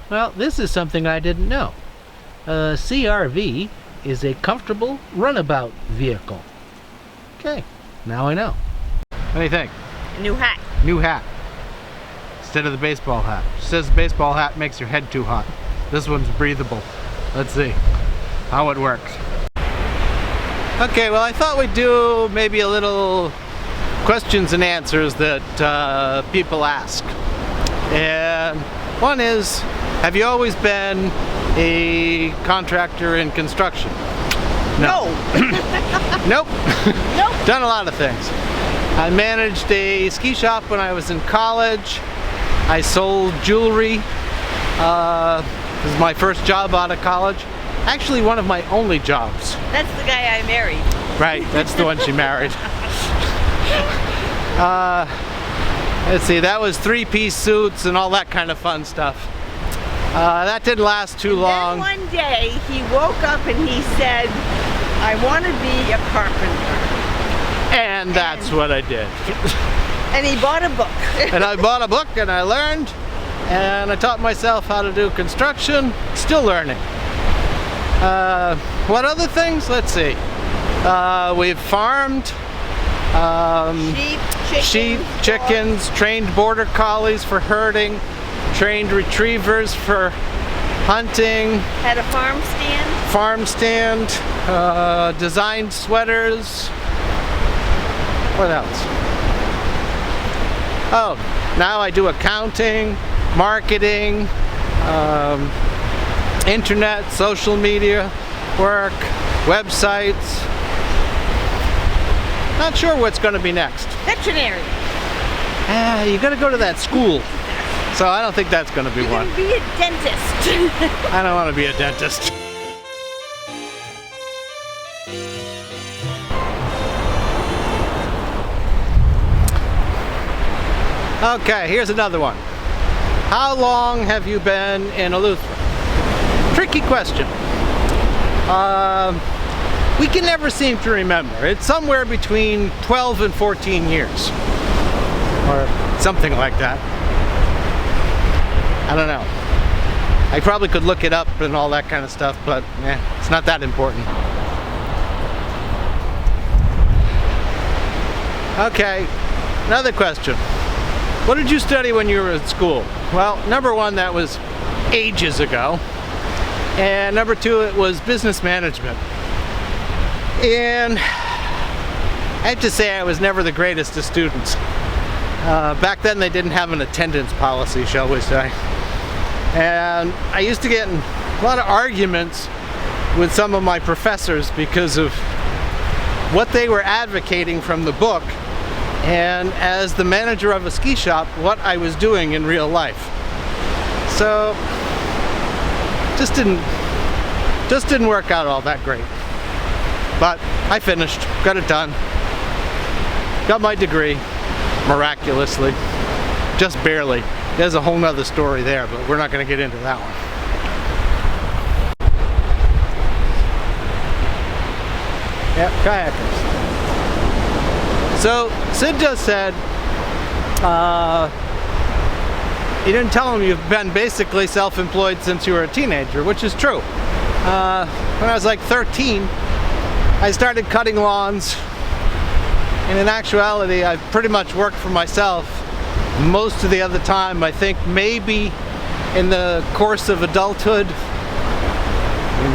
Well, this is something I didn't know. A CRV is a comfortable runabout vehicle. Okay, now I know. What do you think? A new hat. New hat. Instead of the baseball hat. It says the baseball hat makes your head too hot. This one's breathable. Let's see how it works. Okay, well I thought we'd do maybe a little questions and answers that people ask. And one is, have you always been a contractor in construction? No. Nope. Nope. Done a lot of things. I managed a ski shop when I was in college. I sold jewelry. This is my first job out of college. Actually, one of my only jobs. That's the guy I married. Right, that's the one she married. Let's see, that was three-piece suits and all that kind of fun stuff. That didn't last too long. Then one day he woke up and he said, I want to be a carpenter. And that's what I did. And he bought a book. And I bought a book and I learned. And I taught myself how to do construction. Still learning. What other things? Let's see. We've farmed. Sheep, chickens, trained border collies for herding, trained retrievers for hunting. Had a farm stand. Designed sweaters. What else? Oh, now I do accounting, marketing, internet, social media work, websites. Not sure what's going to be next. Veterinary. You got to go to that school. So I don't think that's going to be one. You're going to be a dentist. I don't want to be a dentist. Okay, here's another one. How long have you been in Duluth? Tricky question. We can never seem to remember. It's somewhere between 12 and 14 years. Or something like that. I don't know. I probably could look it up and all that kind of stuff, but it's not that important. Okay, another question. What did you study when you were in school? Well, number one, that was ages ago. And number two, it was business management. And I have to say I was never the greatest of students. Back then they didn't have an attendance policy, shall we say. And I used to get in a lot of arguments with some of my professors because of what they were advocating from the book, and as the manager of a ski shop, what I was doing in real life. So just didn't work out all that great. But I finished, got it done, got my degree, miraculously, just barely. There's a whole nother story there, but we're not going to get into that one. Yep, kayakers. So Sid just said, you didn't tell him you've been basically self-employed since you were a teenager, which is true. When I was like 13, I started cutting lawns, and in actuality I've pretty much worked for myself most of the other time. I think maybe in the course of adulthood,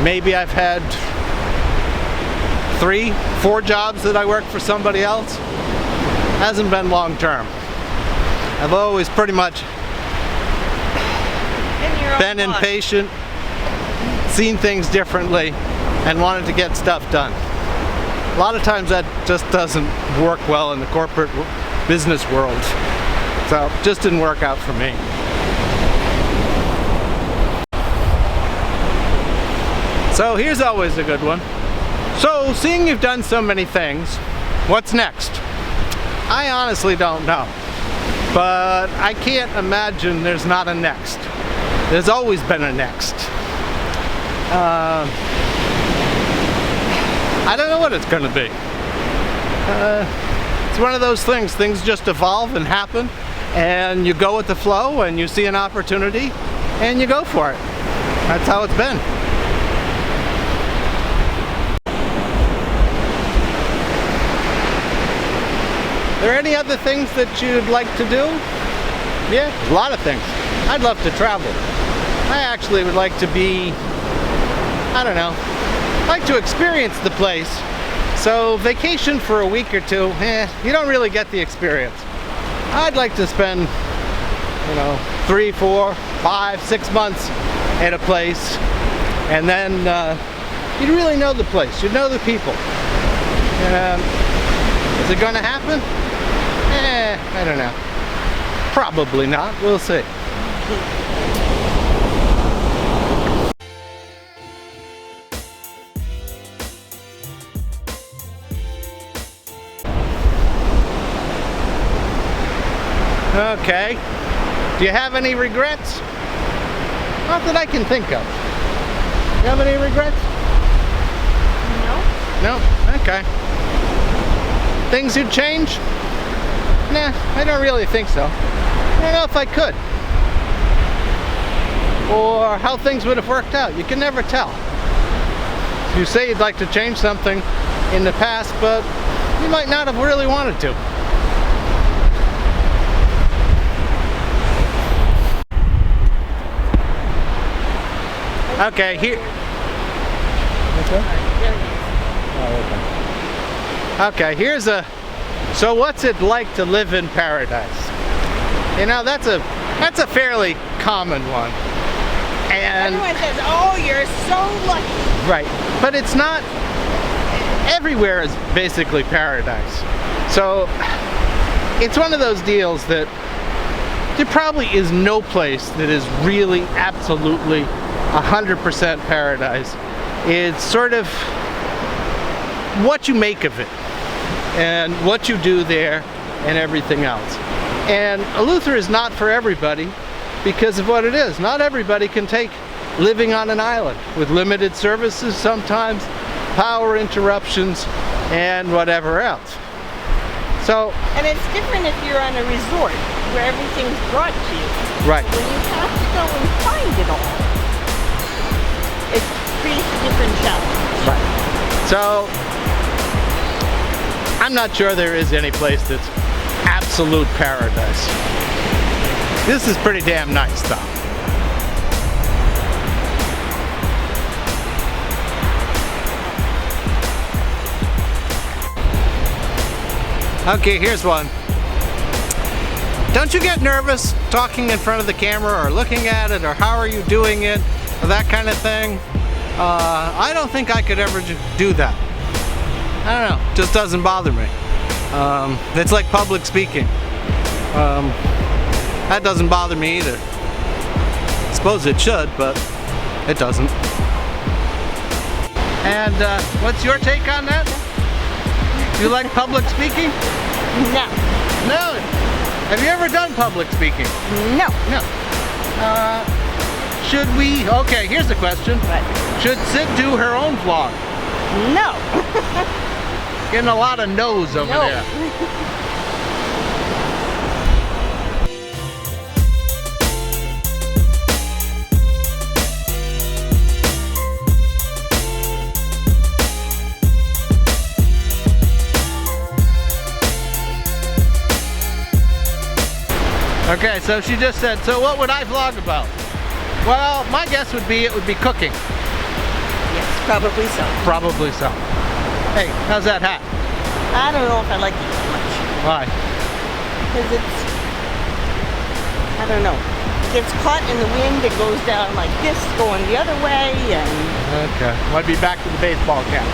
maybe I've had 3, 4 jobs that I worked for somebody else. Hasn't been long term. I've always pretty much been impatient, seen things differently, and wanted to get stuff done. A lot of times that just doesn't work well in the corporate business world. So it just didn't work out for me. So here's always a good one. So seeing you've done so many things, what's next? I honestly don't know. But I can't imagine there's not a next. There's always been a next. I don't know what it's going to be. It's one of those things just evolve and happen, and you go with the flow and you see an opportunity and you go for it. That's how it's been. Are there any other things that you'd like to do? Yeah, a lot of things. I'd love to travel. I actually would like to be, I don't know, like to experience the place. So vacation for a week or two, you don't really get the experience. I'd like to spend, 3, 4, 5, 6 months at a place, and then you'd really know the place, you'd know the people. Is it going to happen? I don't know. Probably not. We'll see. Okay. Do you have any regrets? Not that I can think of. You have any regrets? No. No? Okay. Things you'd change? Nah, I don't really think so. I don't know if I could. Or how things would have worked out. You can never tell. You say you'd like to change something in the past, but you might not have really wanted to. Okay, here. Okay, here's a. So what's it like to live in paradise? That's a fairly common one. And everyone says, "Oh, you're so lucky." Right, but it's not. Everywhere is basically paradise. So it's one of those deals that there probably is no place that is really absolutely 100% paradise. It's sort of what you make of it and what you do there and everything else. And Luther is not for everybody because of what it is. Not everybody can take living on an island with limited services sometimes, power interruptions, and whatever else. So, and it's different if you're on a resort where everything's brought to you. Right. When you have to go and find it all, it creates a different challenge. Right. So, I'm not sure there is any place that's absolute paradise. This is pretty damn nice, though. Okay, here's one. Don't you get nervous talking in front of the camera or looking at it or how are you doing it or that kind of thing? I don't think I could ever do that. I don't know, it just doesn't bother me. It's like public speaking. That doesn't bother me either. I suppose it should, but it doesn't. And what's your take on that? You like public speaking? No. No? Have you ever done public speaking? No. No. Should we, okay, here's the question. What? Should Sid do her own vlog? No. Getting a lot of no's over there. Okay, so she just said, so what would I vlog about? Well, my guess would be it would be cooking. Yes, probably so. Probably so. Hey, how's that hat? I don't know if I like it so much. Why? Because I don't know. It gets caught in the wind, it goes down like this, going the other way, and... Okay, might be back to the baseball cap.